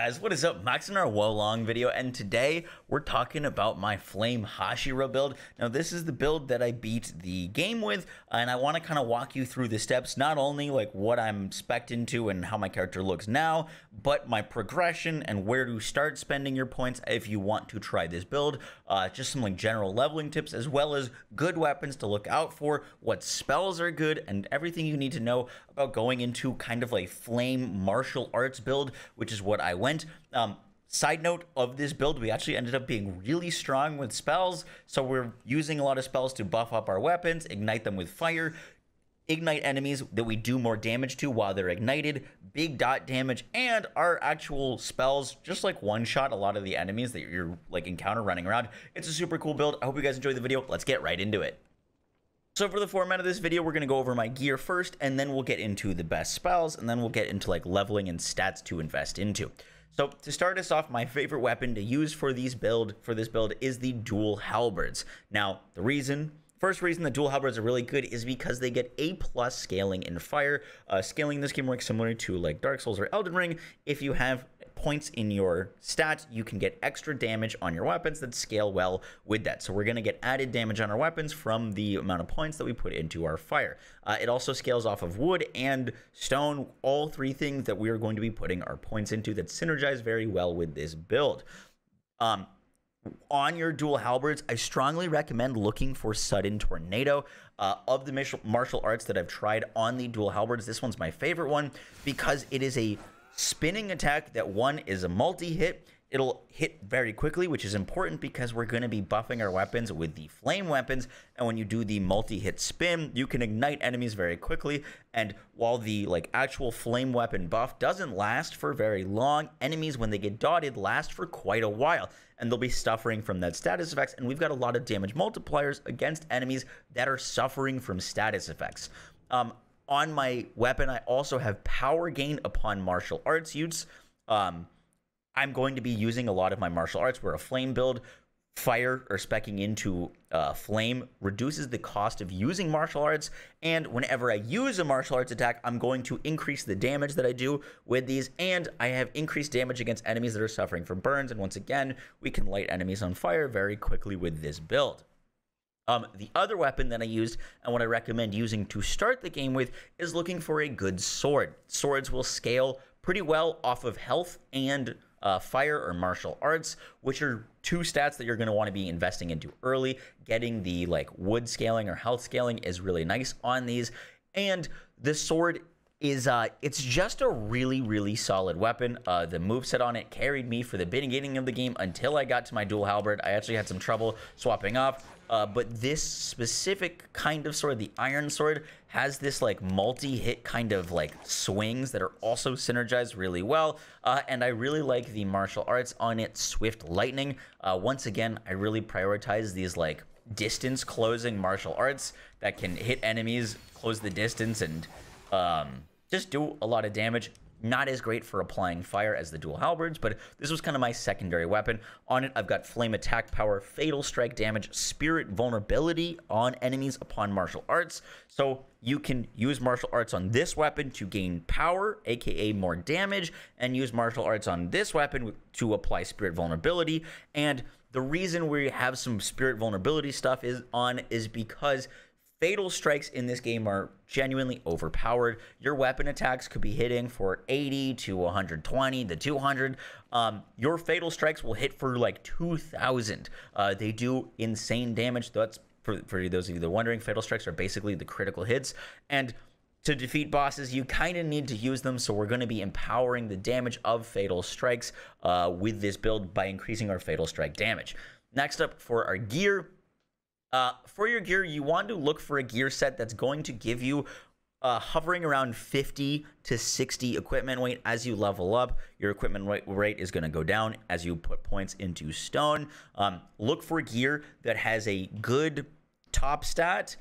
guys, what is up? Max in our Wolong video, and today we're talking about my Flame Hashira build. Now this is the build that I beat the game with, and I want to kind of walk you through the steps, not only like what I'm spec'd into and how my character looks now, but my progression and where to start spending your points if you want to try this build. Just some like general leveling tips, as well as good weapons to look out for, what spells are good, and everything you need to know about going into kind of like flame martial arts build, which is what I went. Side note of this build, we actually ended up being really strong with spells, so we're using a lot of spells to buff up our weapons, ignite them with fire, ignite enemies that we do more damage to while they're ignited, big dot damage, and our actual spells just like one shot a lot of the enemies that you're like encounter running around. It's a super cool build. I hope you guys enjoyed the video. Let's get right into it. So for the format of this video, we're going to go over my gear first, and then we'll get into the best spells, and then we'll get into like leveling and stats to invest into. So to start us off, my favorite weapon to use for this build is the dual halberds. Now, first reason the dual halberds are really good is because they get A+ scaling in fire. Scaling in this game works similar to like Dark Souls or Elden Ring. If you have points in your stats, you can get extra damage on your weapons that scale well with that. So we're going to get added damage on our weapons from the amount of points that we put into our fire. It also scales off of wood and stone, all three things that we are going to be putting our points into that synergize very well with this build. On your dual halberds, I strongly recommend looking for Sudden Tornado. Of the martial arts that I've tried on the dual halberds, this one's my favorite one because it is a spinning attack that one is a multi-hit. It'll hit very quickly, which is important because we're going to be buffing our weapons with the flame weapons, and when you do the multi-hit spin, you can ignite enemies very quickly. And while the like actual flame weapon buff doesn't last for very long, enemies when they get dotted last for quite a while, and they'll be suffering from that status effects, and we've got a lot of damage multipliers against enemies that are suffering from status effects. On my weapon, I also have power gain upon martial arts use. I'm going to be using a lot of my martial arts. We're a flame build. Fire or speccing into flame reduces the cost of using martial arts, and whenever I use a martial arts attack, I'm going to increase the damage that I do with these, and I have increased damage against enemies that are suffering from burns, and once again, we can light enemies on fire very quickly with this build. The other weapon that I used and what I recommend using to start the game with is looking for a good sword. Swords will scale pretty well off of health and fire or martial arts, which are two stats that you're going to want to be investing into early. Getting the like wood scaling or health scaling is really nice on these, and the sword is it's just a really solid weapon. The moveset on it carried me for the beginning of the game until I got to my dual halberd. I actually had some trouble swapping off, but this specific kind of sword, the iron sword, has this like multi-hit kind of like swings that are also synergized really well, and I really like the martial arts on it. Swift lightning, once again, I really prioritize these like distance closing martial arts that can hit enemies, close the distance, and just do a lot of damage. Not as great for applying fire as the dual halberds, but this was kind of my secondary weapon. On it, I've got flame attack power, fatal strike damage, spirit vulnerability on enemies upon martial arts. So you can use martial arts on this weapon to gain power, aka more damage, and use martial arts on this weapon to apply spirit vulnerability. And the reason we have some spirit vulnerability stuff is because fatal strikes in this game are genuinely overpowered. Your weapon attacks could be hitting for 80 to 120 to 200. Your fatal strikes will hit for like 2,000. They do insane damage. That's for those of you that are wondering, fatal strikes are basically the critical hits. And to defeat bosses, you kind of need to use them. So we're going to be empowering the damage of fatal strikes with this build by increasing our fatal strike damage. Next up, for our gear. For your gear, you want to look for a gear set that's going to give you hovering around 50 to 60 equipment weight. As you level up, your equipment rate is going to go down as you put points into stone. Look for gear that has a good top stat,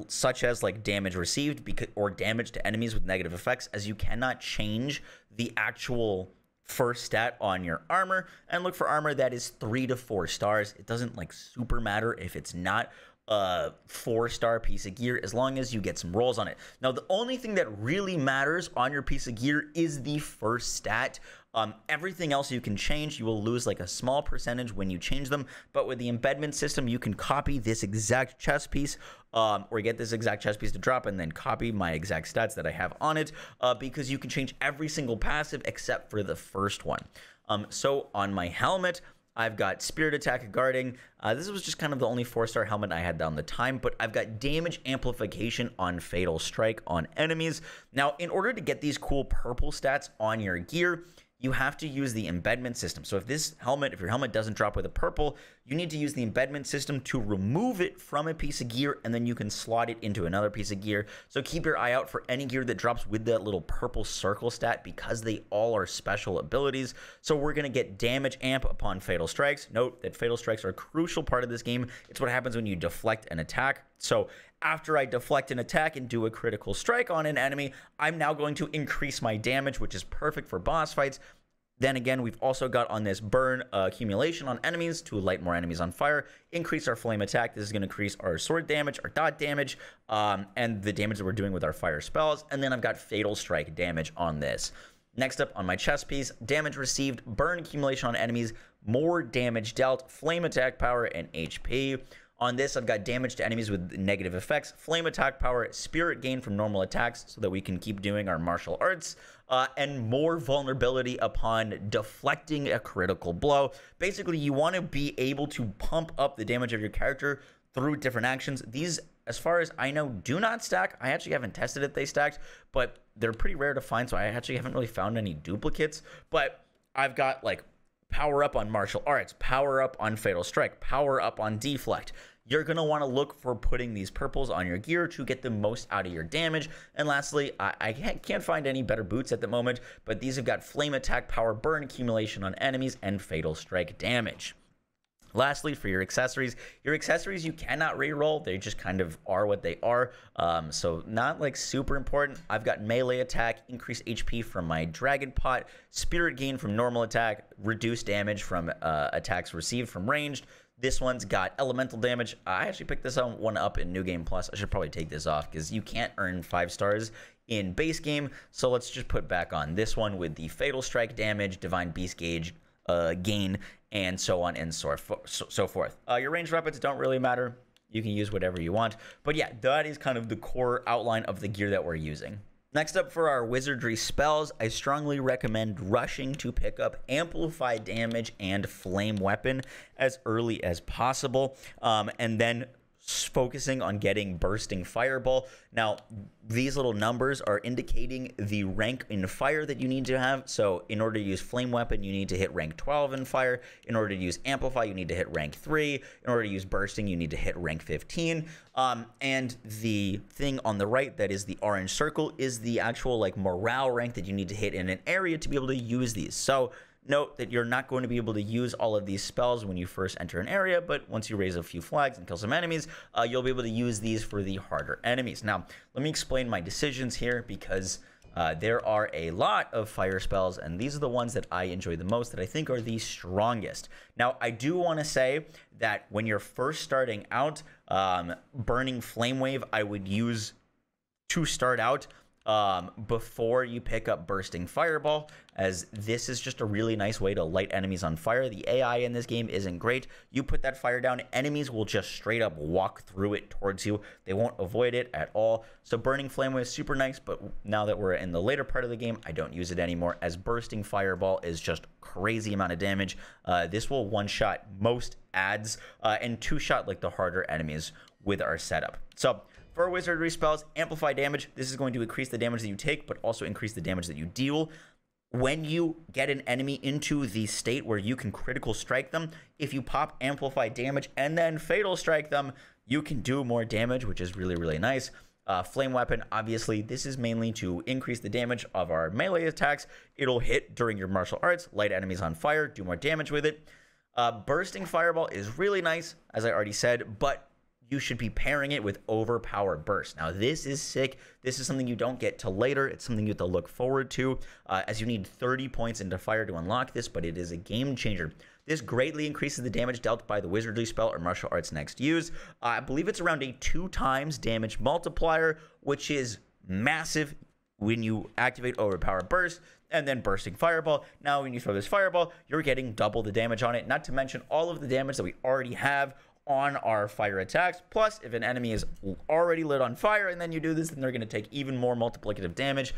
such as like damage received or damage to enemies with negative effects, as you cannot change the actual first stat on your armor. And look for armor that is 3 to 4 stars. It doesn't like super matter if it's not. a 4-star piece of gear as long as you get some rolls on it. Now, the only thing that really matters on your piece of gear is the first stat. Everything else you can change. You will lose like a small percentage when you change them, but with the embedment system, you can copy this exact chest piece or get this exact chest piece to drop and then copy my exact stats that I have on it because you can change every single passive except for the first one. So on my helmet, I've got Spirit Attack Guarding. This was just kind of the only 4-star helmet I had down the time, but I've got Damage Amplification on Fatal Strike on enemies. Now, in order to get these cool purple stats on your gear, you have to use the embedment system. So if your helmet doesn't drop with a purple, you need to use the embedment system to remove it from a piece of gear, and then you can slot it into another piece of gear. So keep your eye out for any gear that drops with that little purple circle stat because they all are special abilities. So we're going to get damage amp upon fatal strikes. Note that fatal strikes are a crucial part of this game. It's what happens when you deflect an attack. So after I deflect an attack and do a critical strike on an enemy, I'm now going to increase my damage, which is perfect for boss fights. Then again, we've also got on this burn accumulation on enemies to light more enemies on fire, increase our flame attack. This is going to increase our sword damage, our dot damage, and the damage that we're doing with our fire spells. And then I've got fatal strike damage on this. Next up on my chest piece, damage received, burn accumulation on enemies, more damage dealt, flame attack power, and HP. On this, I've got damage to enemies with negative effects, flame attack power, spirit gain from normal attacks so that we can keep doing our martial arts, and more vulnerability upon deflecting a critical blow. Basically, you want to be able to pump up the damage of your character through different actions. These, as far as I know, do not stack. I actually haven't tested if they stacked, but they're pretty rare to find, so I actually haven't really found any duplicates. But I've got like power up on martial arts, power up on fatal strike, power up on deflect. You're going to want to look for putting these purples on your gear to get the most out of your damage. And lastly, I can't find any better boots at the moment, but these have got flame attack power, burn accumulation on enemies, and fatal strike damage. Lastly, for your accessories you cannot reroll. They just kind of are what they are. So not like super important. I've got melee attack, increased HP from my dragon pot, spirit gain from normal attack, reduced damage from attacks received from ranged. This one's got elemental damage. I actually picked this one up in New Game Plus. I should probably take this off because you can't earn 5 stars in base game. So let's just put back on this one with the fatal strike damage, divine beast gauge gain, and so on and so forth. Your ranged weapons don't really matter. You can use whatever you want. But yeah, that is kind of the core outline of the gear that we're using. Next up for our wizardry spells, I strongly recommend rushing to pick up Amplify Damage and Flame Weapon as early as possible, and then focusing on getting Bursting Fireball. Now, these little numbers are indicating the rank in fire that you need to have. So in order to use Flame Weapon, you need to hit rank 12 in fire. In order to use Amplify, you need to hit rank 3. In order to use Bursting, you need to hit rank 15. And the thing on the right that is the orange circle is the actual like morale rank that you need to hit in an area to be able to use these. So note that you're not going to be able to use all of these spells when you first enter an area, but once you raise a few flags and kill some enemies, you'll be able to use these for the harder enemies. Now, let me explain my decisions here because there are a lot of fire spells, and these are the ones that I enjoy the most, that I think are the strongest. Now, I do want to say that when you're first starting out, Burning Flame Wave, I would use to start out before you pick up Bursting Fireball, as this is just a really nice way to light enemies on fire. The AI in this game isn't great. You put that fire down, enemies will just straight up walk through it towards you. They won't avoid it at all. So Burning Flame Wave is super nice, but now that we're in the later part of the game, I don't use it anymore, as Bursting Fireball is just crazy amount of damage. This will one-shot most adds and two-shot like the harder enemies with our setup. So for wizardry spells, Amplify Damage, this is going to increase the damage that you take, but also increase the damage that you deal. When you get an enemy into the state where you can critical strike them, if you pop Amplify Damage and then fatal strike them, you can do more damage, which is really, really nice. Flame Weapon, obviously, this is mainly to increase the damage of our melee attacks. It'll hit during your martial arts, light enemies on fire, do more damage with it. Bursting Fireball is really nice, as I already said, but you should be pairing it with Overpowered Burst. Now, this is sick. This is something you don't get till later. It's something you have to look forward to, as you need 30 points into fire to unlock this, but it is a game changer. This greatly increases the damage dealt by the wizardry spell or martial arts next used. I believe it's around a 2 times damage multiplier, which is massive when you activate Overpower Burst and then Bursting Fireball. Now, when you throw this Fireball, you're getting double the damage on it, not to mention all of the damage that we already have on our fire attacks. Plus, if an enemy is already lit on fire and then you do this, then they're going to take even more multiplicative damage.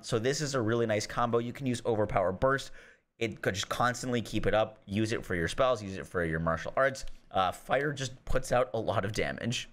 So this is a really nice combo. You can use Overpower Burst. It could just constantly keep it up. Use it for your spells. Use it for your martial arts. Fire just puts out a lot of damage.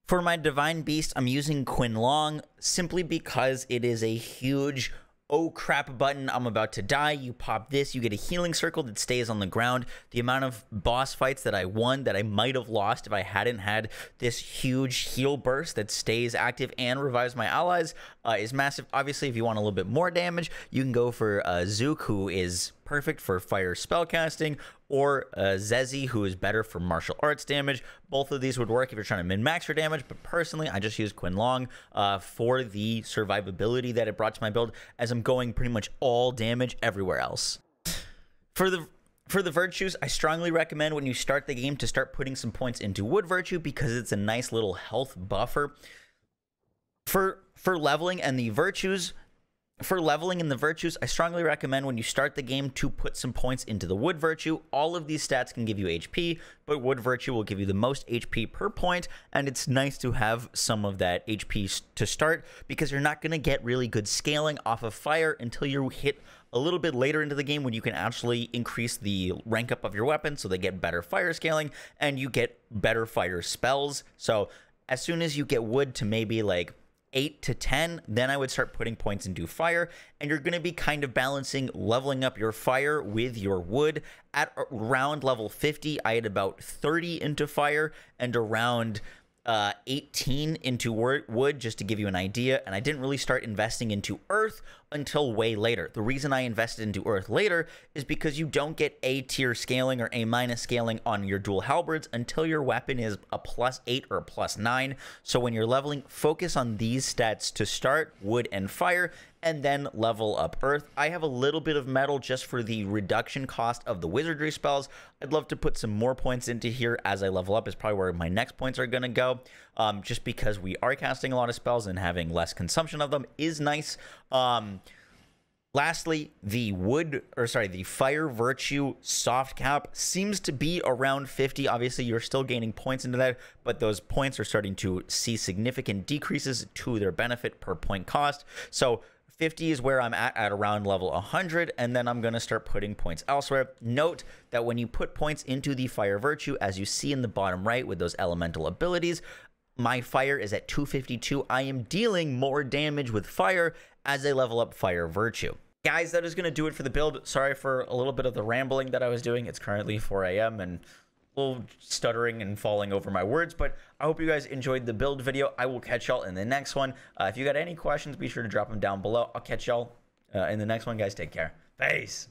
For my Divine Beast, I'm using Quinlong simply because it is a huge oh crap button, I'm about to die. You pop this, you get a healing circle that stays on the ground. The amount of boss fights that I won that I might have lost if I hadn't had this huge heal burst that stays active and revives my allies is massive. Obviously, if you want a little bit more damage, you can go for Zook, who is perfect for fire spellcasting, or Zezi, who is better for martial arts damage. Both of these would work if you're trying to min-max your damage, but personally, I just use Quinlong for the survivability that it brought to my build, as I'm going pretty much all damage everywhere else. For the virtues, I strongly recommend when you start the game to start putting some points into Wood Virtue, because it's a nice little health buffer. For leveling and the virtues, I strongly recommend when you start the game to put some points into the Wood Virtue. All of these stats can give you HP, but Wood Virtue will give you the most HP per point, and it's nice to have some of that HP to start, because you're not going to get really good scaling off of fire until you hit a little bit later into the game, when you can actually increase the rank up of your weapon so they get better fire scaling and you get better fire spells. So as soon as you get wood to maybe like 8 to 10, then I would start putting points into fire, and you're going to be kind of balancing leveling up your fire with your wood. At around level 50, I had about 30 into fire and around 18 into wood, just to give you an idea. And I didn't really start investing into earth until way later. The reason I invested into earth later is because you don't get A tier scaling or A minus scaling on your dual halberds until your weapon is a +8 or a +9. So when you're leveling, focus on these stats to start, wood and fire, and then level up earth. I have a little bit of metal just for the reduction cost of the wizardry spells. I'd love to put some more points into here as I level up, is probably where my next points are going to go, just because we are casting a lot of spells and having less consumption of them is nice. Lastly, the fire virtue soft cap seems to be around 50. Obviously, you're still gaining points into that, but those points are starting to see significant decreases to their benefit per point cost. So 50 is where I'm at around level 100, and then I'm going to start putting points elsewhere. Note that when you put points into the fire virtue, as you see in the bottom right with those elemental abilities, my fire is at 252. I am dealing more damage with fire as I level up fire virtue. Guys, that is going to do it for the build. Sorry for a little bit of the rambling that I was doing. It's currently 4 a.m. and a little stuttering and falling over my words, but I hope you guys enjoyed the build video. I will catch y'all in the next one. If you got any questions, be sure to drop them down below. I'll catch y'all in the next one, guys. Take care. Peace.